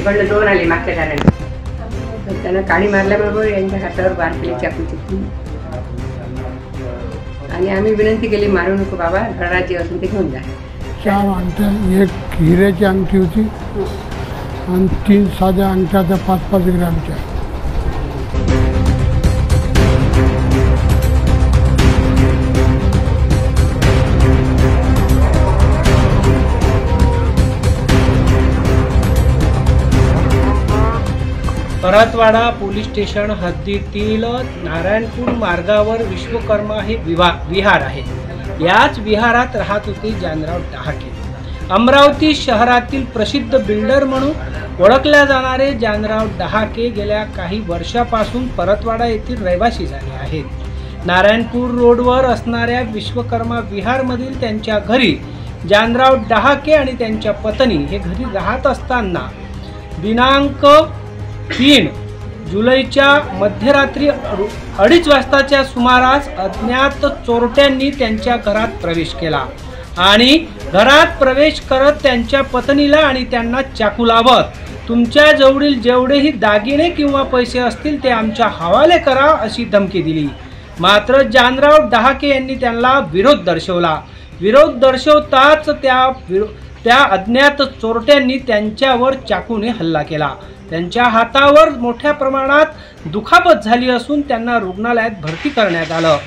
तिकडनं दोन आले मागच्या दाराने, त्यांना काडी मारल्याबरोबर यांच्या हातावर बार केले चाकूची. आणि आम्ही विनंती केली, मारू नको बाबा, घरात जे असून ते घेऊन जा. 4 अंगठ्या, एक हिऱ्याची अंगठी होती आणि 3 साध्या अंगठ्या, 5-5 ग्रॅमच्या. परतवाडा पोलीस स्टेशन हद्दीतील नारायणपूर मार्गावर विश्वकर्मा हे विहार आहे. याच विहारात राहत होते जानराव डहाके. अमरावती शहरातील प्रसिद्ध बिल्डर म्हणून ओळखल्या जाणारे जानराव डहाके गेल्या काही वर्षापासून परतवाडा येथील रहिवासी झाले आहेत. नारायणपूर रोडवर असणाऱ्या विश्वकर्मा विहारमधील त्यांच्या घरी जानराव डहाके आणि त्यांच्या पत्नी हे घरी राहत असताना दिनांक 3 जुलैच्या मध्यरात्री 2:30 वाजताच्या सुमारास अज्ञात चोरट्यांनी त्यांच्या घरात प्रवेश केला आणि घरात प्रवेश करत त्यांच्या पत्नीला आणि त्यांना चाकू लावत, तुमच्या जवळील जेवढेही दागिने किंवा पैसे असतील ते आमच्या हवाले करा अशी धमकी दिली. मात्र जानराव डहाके यांनी त्यांना विरोध दर्शवला. विरोध दर्शवताच त्या अज्ञात चोरट्यांनी त्यांच्यावर चाकूने हल्ला केला. त्यांच्या हातावर मोठ्या प्रमाणात दुखापत झाली असून त्यांना रुग्णालयात भरती करण्यात आलं.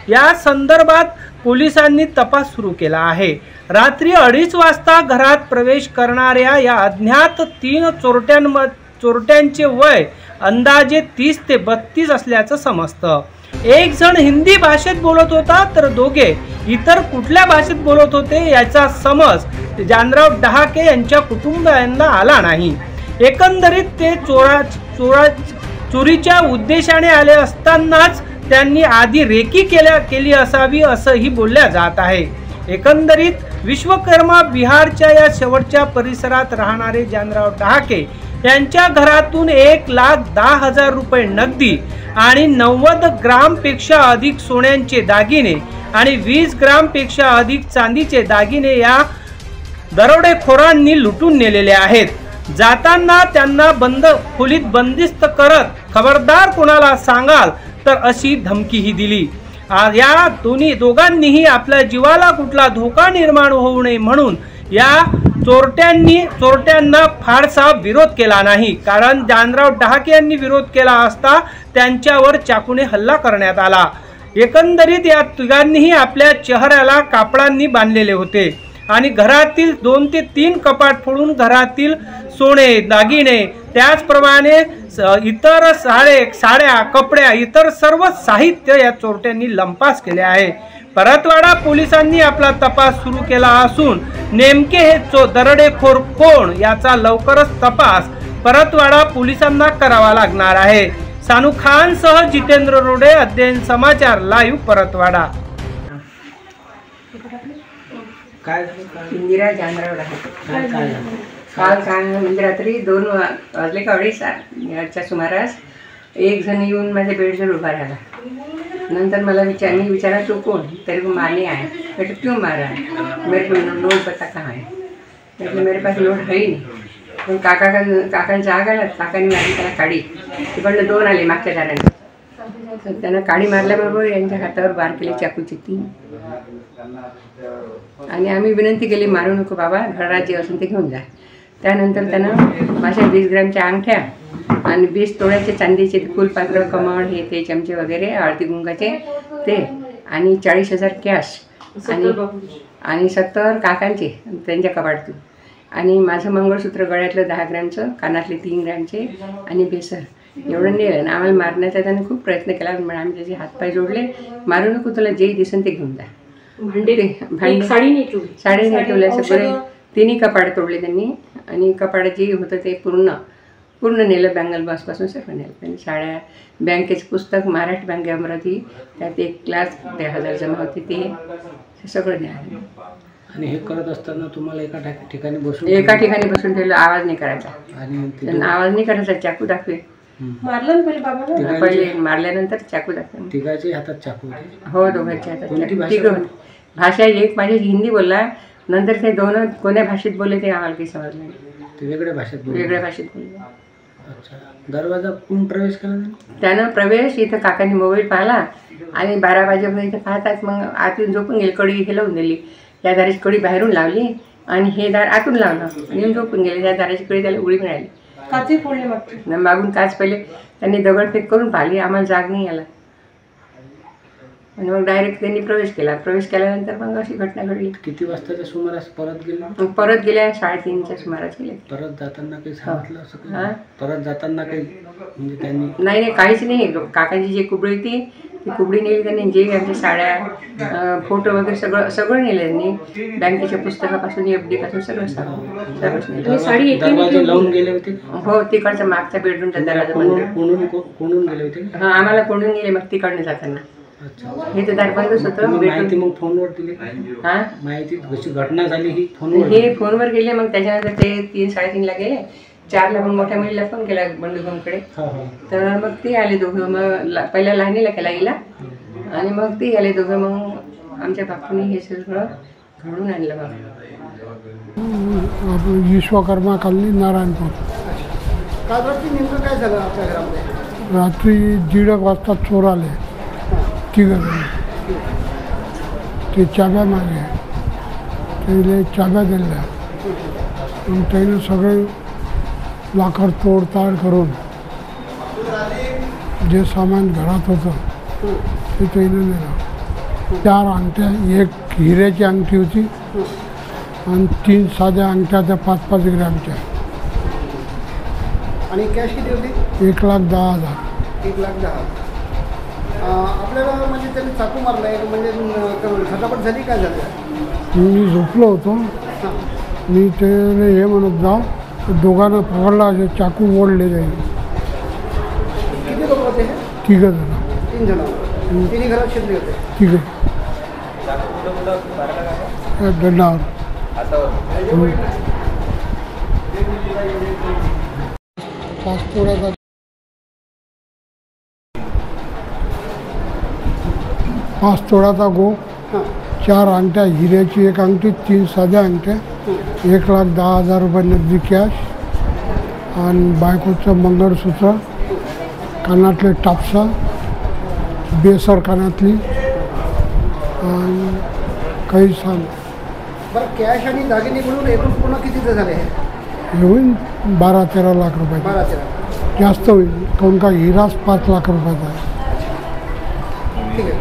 या संदर्भात पोलिसांनी तपास सुरू केला आहे. रात्री 2:30 वाजता घरात प्रवेश करणाऱ्या या अज्ञात 3 चोरट्यांचे वय अंदाजे 30 ते 32 असल्याचं समजतं. एक जण हिंदी भाषेत बोलत होता तर दोघे इतर कुठल्या भाषेत बोलत होते याचा समज जानराव डहाके यांच्या कुटुंबियांना आला नाही. एकंदरीत ते चोरीच्या उद्देशाने आले असतानाच त्यांनी आधी रेकी केली असावी असंही बोलल्या जात आहे. एकंदरीत विश्वकर्मा विहारच्या या शेवटच्या परिसरात राहणारे जानराव डहाके यांच्या घरातून 1,10,000 रुपये नगदी आणि 90 ग्रामपेक्षा अधिक सोन्यांचे दागिने आणि 20 ग्रामपेक्षा अधिक चांदीचे दागिने या दरोडेखोरांनी लुटून नेलेले आहेत. जाताना त्यांना बंद खोलीत बंदिस्त करत खबरदार कोणाला सांगाल तर अशी धमकीही दिली. या दोघांनीही आपल्या जीवाला कुठला धोका निर्माण होऊ नये म्हणून या चोरट्यांना फारसा विरोध केला नाही, कारण जानराव डहाके यांनी विरोध केला असता त्यांच्यावर चाकूने हल्ला करण्यात आला. एकंदरीत या तिघांनीही आपल्या चेहऱ्याला कापडांनी बांधलेले होते आणि घरातील 2 ते 3 कपाट फोडून घरातील सोने दागिने त्याचप्रमाणे इतर साड्या कपड्या इतर सर्व साहित्य या चोरट्यांनी लंपास केले आहे. परतवाडा पोलिसांनी आपला तपास सुरू केला असून नेमके हे दरोडेखोर कोण याचा लवकरच तपास परतवाडा पोलिसांना करावा लागणार आहे. सानू खान सह जितेंद्र रोडे, अध्ययन समाचार लाईव्ह, परतवाडा. इंदिरा जानराव डहाके काल म्हणजे रात्री 2 वाजले का 2:30च्या सुमारास एक जण येऊन माझ्या बेडजवळ उभा राहिला. नंतर मला मी विचारा तू कोण, तेरे को मारने आए. बेटे क्यों मारा है, मेरे को नोट बता कहाँ है. मतलब मेरे पास नोट है ही नाही. पण काकांच्या आग आला, काकांनी मारली त्याला काडी. तिकडनं 2 आले मागच्या दाराने, त्यांना काडी मारल्याबरोबर यांच्या हातावर बार केले चाकूची 3. आणि आम्ही विनंती केली, मारू नको बाबा, घरात जे असून ते घेऊन जा. त्यानंतर त्यानं माझ्या 20 ग्रॅमच्या अंगठ्या आणि 20 तोळ्याचे चांदीचे फुलपात्र, कमळ, हे ते चमचे वगैरे हळदी कुंकाचे ते आणि 40,000 कॅश आणि 70 काकांचे त्यांच्या कपाटातून आणि माझं मंगळसूत्र गळ्यातलं 10 ग्रॅमचं, कानातले 3 ग्रॅमचे आणि बेसर एवढं नेलं. आणि आम्हाला मारण्याचा त्याने खूप प्रयत्न केला. आम्ही त्याचे हातपाय जोडले, मारू नको, तुला जे दिसेल ते घेऊन जा. भांडे साडी नाही ठेवल्या, सगळे 3 कपाट तोडले त्यांनी आणि कपाट जे होतं ते पूर्ण नेलं. बँगल बॉक्सपासून सगळं नेलं त्यांनी. साड्या, बँकेचं पुस्तक, महाराष्ट्र बँक अमरावती, त्यात 1,10,000 जमा होते ते सगळं न्याय. आणि हे करत असताना तुम्हाला एका ठिकाणी बसून ठेवलं. आवाज नाही करायचा आणि त्यांना आवाज नाही करायचा. चाकू दाखवे मारलं पहिले मारल्यानंतर चाकू दाखवे. तिघाच्या हातात चाकू हो, दोघांच्या हातात. भाषा एक माझी हिंदी बोलला, नंतर ते 2 कोण्या भाषेत बोलले ते आम्हाला काही समजलं नाही. ते वेगळ्या भाषेत बोलले. वेगळ्या भाषेत बोलले. अच्छा. दरवाजा कोण प्रवेश केला त्यांनी? त्यानं प्रवेश इथं काकांनी मोबाईल पाहिला आणि 12 वाजेपर्यंत पाहताच मग आतून झोपून गेले. कडी हे लावून दिली. या दाराची कडी बाहेरून लावली आणि हे दार आतून लावलं आणि झोपून गेले. त्या दाराची कडी त्याला उघडी मिळाली. काचे फोडले मागचे? मागून काच पहिले त्यांनी दगडफेक करून पाहिली. आम्हाला जाग नाही आला आणि मग डायरेक्ट त्यांनी प्रवेश केला. प्रवेश केल्यानंतर मग अशी घटना घडली. किती वाजताच्या सुमारास परत गेले? मग परत गेल्या 3:30च्या सुमारास गेले. परत जाताना काही सांगितलं असं काही? हां परत जाताना काही म्हणजे त्यांनी? नाही काहीच नाही. काकांची जी कुबडी होती ती कुबडी नेली त्यांनी. जे आमच्या साड्या फोटो वगैरे सगळं नेलं त्यांनी. बँकेच्या पुस्तकापासून FD पासून सगळंच नेलं. साडी दरवाजे लावून गेले होते? हो तिकडचा मागचा बेडरूमचा दरवाजा बंद. कोणून गेले होते? हां आम्हाला कोंडून गेले मग तिकडनं जाताना. हे तर दार बंदच होतं. माहिती मग फोनवर दिली? हां माहिती कशी घटना झाली ही फोनवर? हे फोनवर गेले. मग त्याच्यानंतर ते 3-3:30ला गेले. 4ला मग मोठ्या मुलीला फोन केला बंधूभाऊंकडे. तर मग ते आले दोघं. मग पहिल्या लहानीला केला गेला आणि मग ते आले दोघं. मग आमच्या बापूने हे सगळं घडून आणलं. मग आपलं विश्वकर्मा कॉलनी नारायणपूर. काल रात्री नेमकं काय झालं आपल्या घरामध्ये? रात्री 1:30 वाजता चोर आले. तिघं ते चाब्या मागे त्याला चाब्या दिल्या. मग त्यानं सगळे लाकड तोडताड करून जे सामान घरात होतं ते त्यानं नेलं. 4 अंगठ्या, 1 हिऱ्याची अंगठी होती आणि 3 साध्या अंगठ्या त्या 5-5 ग्रॅमच्या. आणि कॅश किती होती? 1,10,000. 1,10,000. आपल्याला म्हणजे त्यांनी चाकू मारला आहे म्हणजे झटापट झाली काय झालं? मी झोपलो होतो. हां. मी ते हे म्हणत जाऊ दोघांना पकडला असे चाकू ओढले जाईल. किती लोक होते? 3 जण. 3 जण. 3 घरात शिरले होते. 3 दंडावर. पासपोर्टाचा 5 तोळाचा गो, 4 अंगठ्या हिऱ्याची 1 अंगठी, 3 साध्या अंगठ्या, 1,10,000 रुपये नगदी कॅश आणि बायकोचं मंगळसूत्र, कानातले टापसा, बेसर कानातली आणि काही सांग. बरं कॅश आणि दागिने मिळून एकूण पूर्ण कितीचं झाले? हे होईल 12-13 लाख रुपये. 12-13. जास्त होईल काहून का हिराच 5 लाख रुपयाचा आहे. ठीक आहे.